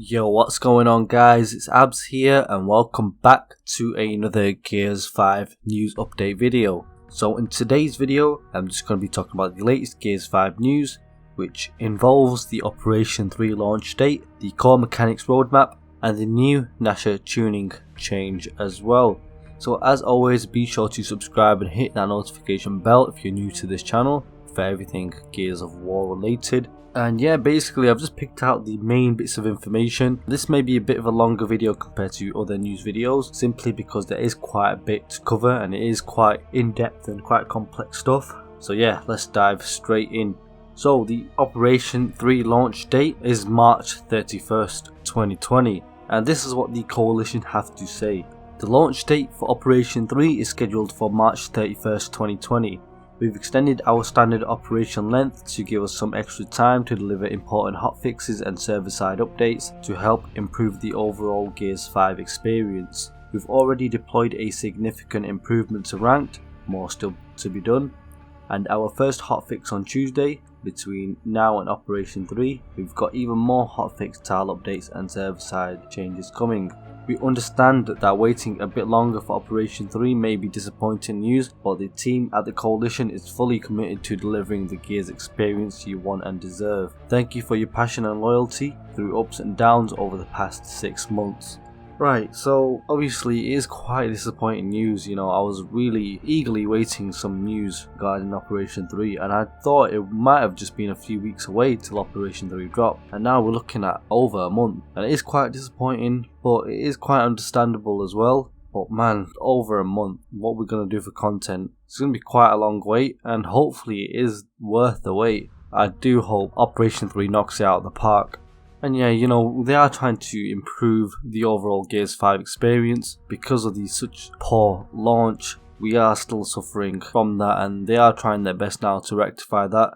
Yo, what's going on guys? It's Abs here and welcome back to another Gears 5 news update video. So in today's video, I'm just going to be talking about the latest Gears 5 news, which involves the Operation 3 launch date, the core mechanics roadmap, and the new Gnasher tuning change as well. So as always, be sure to subscribe and hit that notification bell if you're new to this channel for everything Gears of War related. And yeah, basically I've just picked out the main bits of information. This may be a bit of a longer video compared to other news videos, simply because there is quite a bit to cover and it is quite in-depth and quite complex stuff. So yeah, let's dive straight in. So the Operation 3 launch date is March 31st, 2020, and this is what the coalition have to say. The launch date for Operation 3 is scheduled for March 31st, 2020. We've extended our standard operation length to give us some extra time to deliver important hotfixes and server-side updates to help improve the overall Gears 5 experience. We've already deployed a significant improvement to Ranked, more still to be done, and our first hotfix on Tuesday. Between now and Operation 3, we've got even more hotfix tile updates and server-side changes coming. We understand that waiting a bit longer for Operation 3 may be disappointing news, but the team at the Coalition is fully committed to delivering the Gears experience you want and deserve. Thank you for your passion and loyalty through ups and downs over the past 6 months. Right, so obviously it is quite disappointing news. You know, I was really eagerly waiting some news regarding Operation 3, and I thought it might have just been a few weeks away till Operation 3 dropped, and now we're looking at over a month, and it is quite disappointing, but it is quite understandable as well. But man, over a month, what we're going to do for content, it's going to be quite a long wait, and hopefully it is worth the wait. I do hope Operation 3 knocks it out of the park. And yeah, you know, they are trying to improve the overall Gears 5 experience. Because of the such poor launch, we are still suffering from that, and they are trying their best now to rectify that.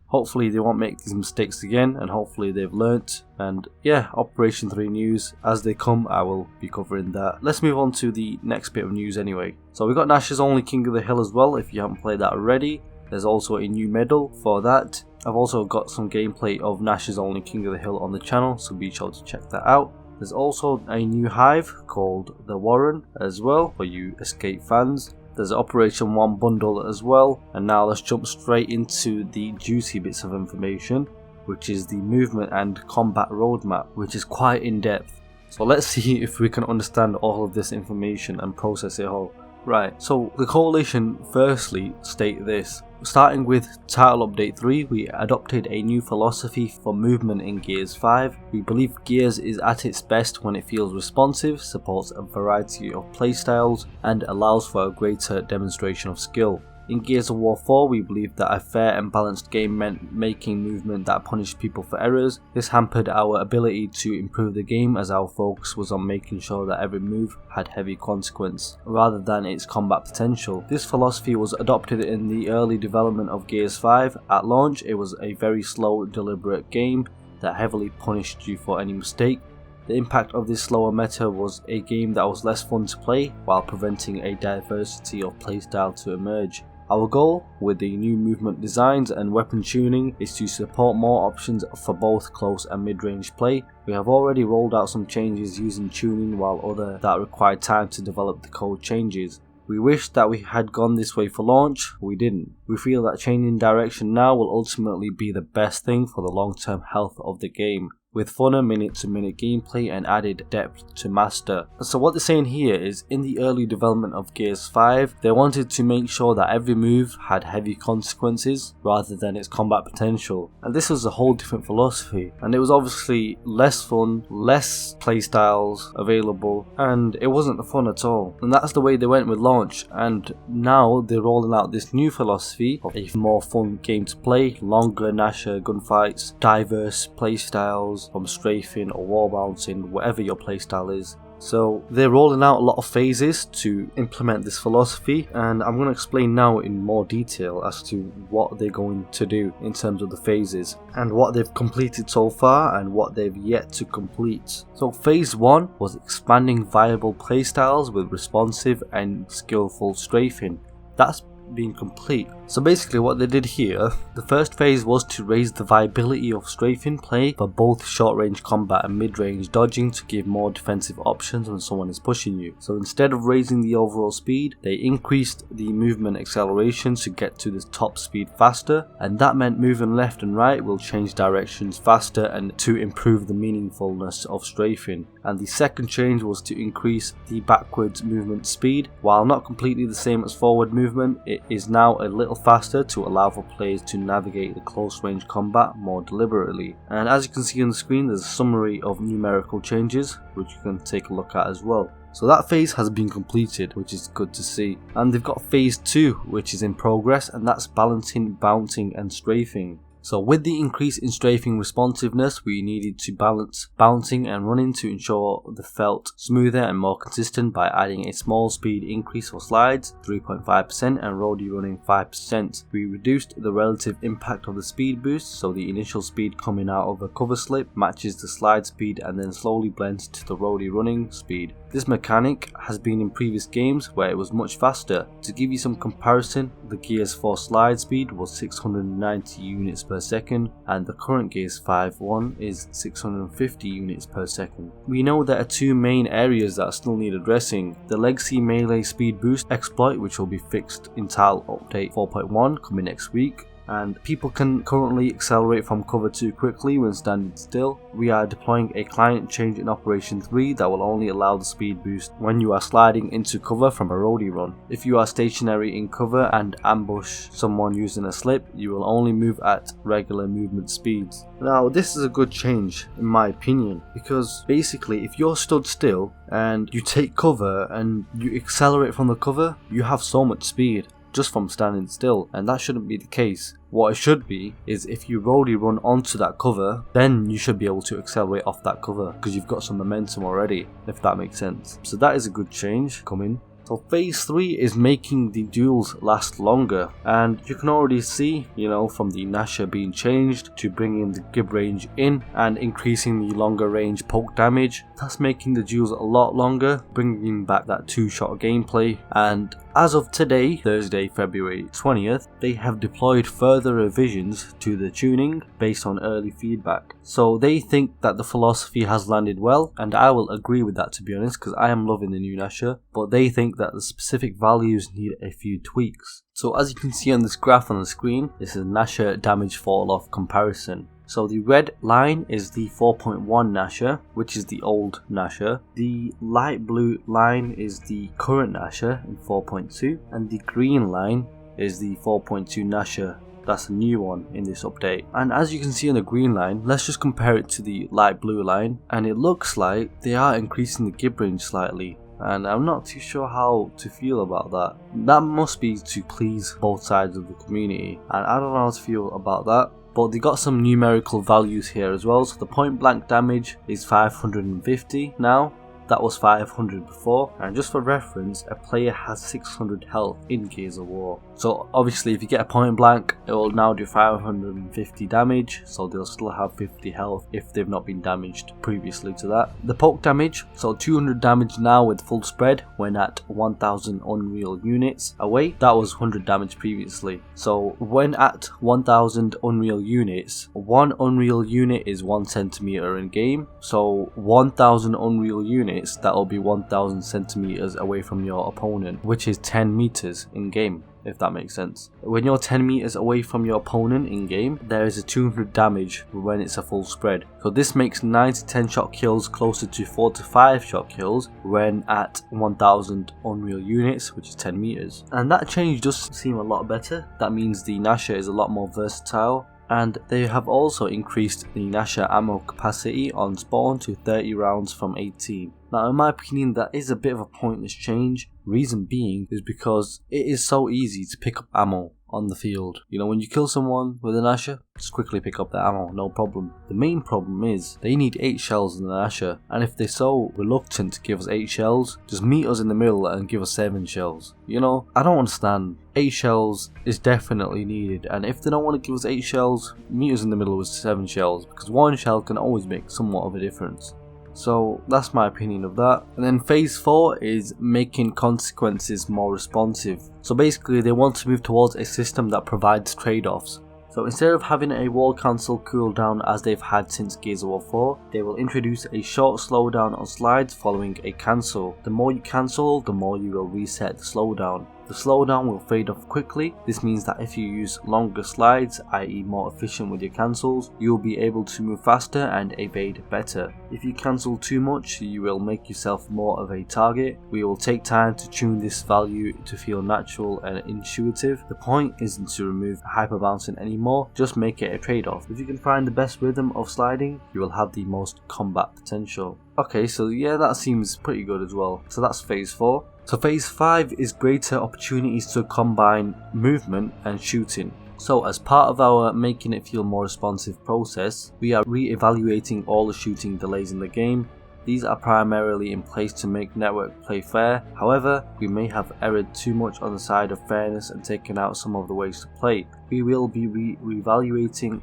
Hopefully they won't make these mistakes again, and hopefully they've learnt. And yeah, Operation 3 news, as they come, I will be covering that. Let's move on to the next bit of news anyway. So we got Gnasher's Only King of the Hill as well, if you haven't played that already. There's also a new medal for that. I've also got some gameplay of Gnasher's Only King of the Hill on the channel, so be sure to check that out. There's also a new hive called the Warren as well for you Escape fans. There's an Operation 1 bundle as well, and now let's jump straight into the juicy bits of information, which is the movement and combat roadmap, which is quite in depth. So let's see if we can understand all of this information and process it all. Right, so the Coalition firstly state this. Starting with Title Update 3, we adopted a new philosophy for movement in Gears 5. We believe Gears is at its best when it feels responsive, supports a variety of playstyles, and allows for a greater demonstration of skill. In Gears of War 4, we believe that a fair and balanced game meant making movement that punished people for errors. This hampered our ability to improve the game, as our focus was on making sure that every move had heavy consequence, rather than its combat potential. This philosophy was adopted in the early development of Gears 5. At launch, it was a very slow, deliberate game that heavily punished you for any mistake. The impact of this slower meta was a game that was less fun to play, while preventing a diversity of playstyle to emerge. Our goal with the new movement designs and weapon tuning is to support more options for both close and mid-range play. We have already rolled out some changes using tuning, while other that required time to develop the code changes. We wish that we had gone this way for launch, we didn't. We feel that changing direction now will ultimately be the best thing for the long-term health of the game, with funner minute-to-minute gameplay and added depth to master. So what they're saying here is, in the early development of Gears 5, they wanted to make sure that every move had heavy consequences rather than its combat potential. And this was a whole different philosophy, and it was obviously less fun, less playstyles available, and it wasn't fun at all. And that's the way they went with launch, and now they're rolling out this new philosophy of a more fun game to play, longer Gnasher gunfights, diverse playstyles, from strafing or wall bouncing, whatever your playstyle is. So they're rolling out a lot of phases to implement this philosophy, and I'm going to explain now in more detail as to what they're going to do in terms of the phases, and what they've completed so far and what they've yet to complete. So phase 1 was expanding viable playstyles with responsive and skillful strafing. That's been complete. So basically what they did here, the first phase was to raise the viability of strafing play for both short range combat and mid range dodging to give more defensive options when someone is pushing you. So instead of raising the overall speed, they increased the movement acceleration to get to the top speed faster, and that meant moving left and right will change directions faster and to improve the meaningfulness of strafing. And the second change was to increase the backwards movement speed. While not completely the same as forward movement, it is now a little faster to allow for players to navigate the close range combat more deliberately. And as you can see on the screen, there's a summary of numerical changes which you can take a look at as well. So that phase has been completed, which is good to see. And they've got phase 2 which is in progress, and that's balancing, bouncing and strafing. So with the increase in strafing responsiveness, we needed to balance bouncing and running to ensure the felt smoother and more consistent by adding a small speed increase for slides 3.5% and roadie running 5%. We reduced the relative impact of the speed boost, so the initial speed coming out of a cover slip matches the slide speed and then slowly blends to the roadie running speed. This mechanic has been in previous games where it was much faster. To give you some comparison, the Gears 4 slide speed was 690 units per second and the current Gears 5 one is 650 units per second. We know there are two main areas that still need addressing: the legacy melee speed boost exploit, which will be fixed in Untitled Update 4.1 coming next week, and people can currently accelerate from cover too quickly when standing still. We are deploying a client change in Operation 3 that will only allow the speed boost when you are sliding into cover from a roadie run. If you are stationary in cover and ambush someone using a slip, you will only move at regular movement speeds. Now this is a good change in my opinion, because basically if you're stood still and you take cover and you accelerate from the cover, you have so much speed just from standing still, and that shouldn't be the case. What it should be is if you roadie run onto that cover, then you should be able to accelerate off that cover because you've got some momentum already, if that makes sense. So that is a good change coming. So phase 3 is making the duels last longer, and you can already see, from the Gnasher being changed to bringing the gib range in and increasing the longer range poke damage. That's making the duels a lot longer, bringing back that 2-shot gameplay. And as of today, Thursday, February 20th, they have deployed further revisions to the tuning based on early feedback. So they think that the philosophy has landed well, and I will agree with that, to be honest, because I am loving the new Gnasher, but they think that the specific values need a few tweaks. So as you can see on this graph on the screen, this is Gnasher damage fall off comparison. So the red line is the 4.1 Gnasher, which is the old Gnasher. The light blue line is the current Gnasher in 4.2, and the green line is the 4.2 Gnasher. That's a new one in this update. And as you can see on the green line, let's just compare it to the light blue line, and it looks like they are increasing the gib range slightly. And I'm not too sure how to feel about that. That must be to please both sides of the community, and I don't know how to feel about that. But they got some numerical values here as well. So the point blank damage is 550 now. That was 500 before, and just for reference, a player has 600 health in Gears of War. So obviously if you get a point blank, it will now do 550 damage, so they'll still have 50 health if they've not been damaged previously to that. The poke damage, so 200 damage now with full spread when at 1000 Unreal units away. That was 100 damage previously. So when at 1000 Unreal units, 1 Unreal unit is 1 centimeter in game, so 1000 Unreal units, that will be 1000 centimeters away from your opponent, which is 10 meters in game, if that makes sense. When you're 10 meters away from your opponent in game, there is a 200 damage when it's a full spread. So this makes 9 to 10 shot kills closer to 4 to 5 shot kills when at 1000 Unreal units, which is 10 meters. And that change does seem a lot better. That means the Gnasher is a lot more versatile. And they have also increased the Gnasher ammo capacity on spawn to 30 rounds from 18. Now in my opinion, that is a bit of a pointless change. Reason being is because it is so easy to pick up ammo on the field. When you kill someone with a Gnasher, just quickly pick up the ammo, no problem. The main problem is they need 8 shells in the Gnasher, and if they're so reluctant to give us 8 shells, just meet us in the middle and give us 7 shells. I don't understand. 8 shells is definitely needed, and if they don't want to give us 8 shells, meet us in the middle with 7 shells, because 1 shell can always make somewhat of a difference. So that's my opinion of that. And then phase 4 is making consequences more responsive. So basically they want to move towards a system that provides trade-offs. So instead of having a wall cancel cooldown as they've had since Gears of War 4, they will introduce a short slowdown on slides following a cancel. The more you cancel, the more you will reset the slowdown. The slowdown will fade off quickly. This means that if you use longer slides, i.e. more efficient with your cancels, you will be able to move faster and evade better. If you cancel too much, you will make yourself more of a target. We will take time to tune this value to feel natural and intuitive. The point isn't to remove hyper bouncing anymore, just make it a trade-off. If you can find the best rhythm of sliding, you will have the most combat potential. Okay, so yeah, that seems pretty good as well. So that's phase 4. So phase 5 is greater opportunities to combine movement and shooting. So as part of our making it feel more responsive process, we are re-evaluating all the shooting delays in the game. These are primarily in place to make network play fair. However, we may have erred too much on the side of fairness and taken out some of the ways to play. We will be re-evaluating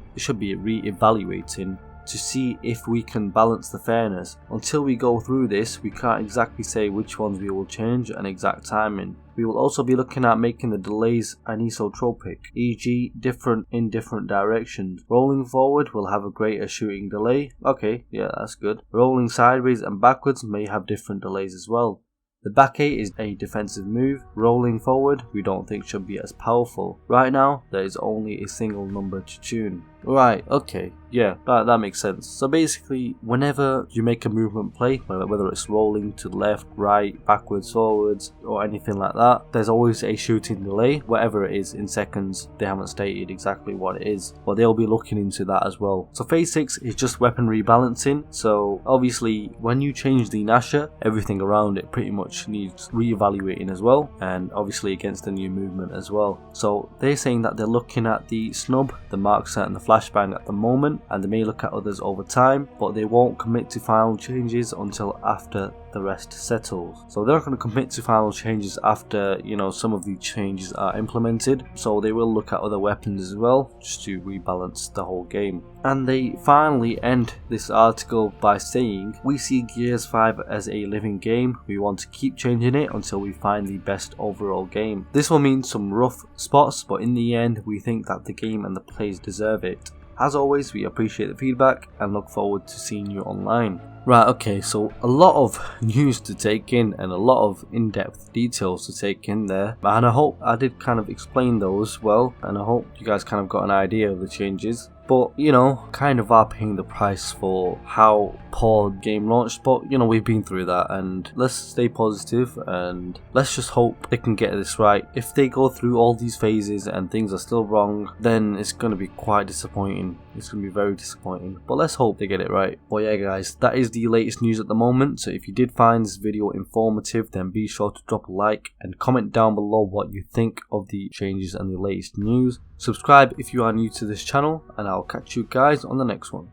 to see if we can balance the fairness. Until we go through this, we can't exactly say which ones we will change and exact timing. We will also be looking at making the delays anisotropic, e.g. different in different directions. Rolling forward will have a greater shooting delay. Okay, yeah, that's good. Rolling sideways and backwards may have different delays as well. The back 8 is a defensive move. Rolling forward we don't think should be as powerful. Right now there is only a single number to tune. Right, okay, yeah, that makes sense. So basically, whenever you make a movement play, whether it's rolling to the left, right, backwards, forwards, or anything like that, there's always a shooting delay, whatever it is in seconds. They haven't stated exactly what it is, but they'll be looking into that as well. So phase 6 is just weapon rebalancing. So obviously, when you change the Gnasher, everything around it pretty much needs re-evaluating as well, and obviously against the new movement as well. So they're saying that they're looking at the snub, the mark set, and the flashbang at the moment, and they may look at others over time, but they won't commit to final changes until after the rest settles. So they're not going to commit to final changes after, some of the changes are implemented, so they will look at other weapons as well, just to rebalance the whole game. And they finally end this article by saying, we see Gears 5 as a living game. We want to keep changing it until we find the best overall game. This will mean some rough spots, but in the end we think that the game and the players deserve it. As always, we appreciate the feedback and look forward to seeing you online. Right, okay, so a lot of news to take in and a lot of in-depth details to take in there, and I hope I did kind of explain those well, and I hope you guys kind of got an idea of the changes. But, kind of are paying the price for how poor the game launched. But, we've been through that, and let's stay positive and let's just hope they can get this right. If they go through all these phases and things are still wrong, then it's going to be quite disappointing. It's going to be very disappointing. But let's hope they get it right. But yeah, guys, that is the latest news at the moment. So if you did find this video informative, then be sure to drop a like and comment down below what you think of the changes and the latest news. Subscribe if you are new to this channel, and I'll catch you guys on the next one.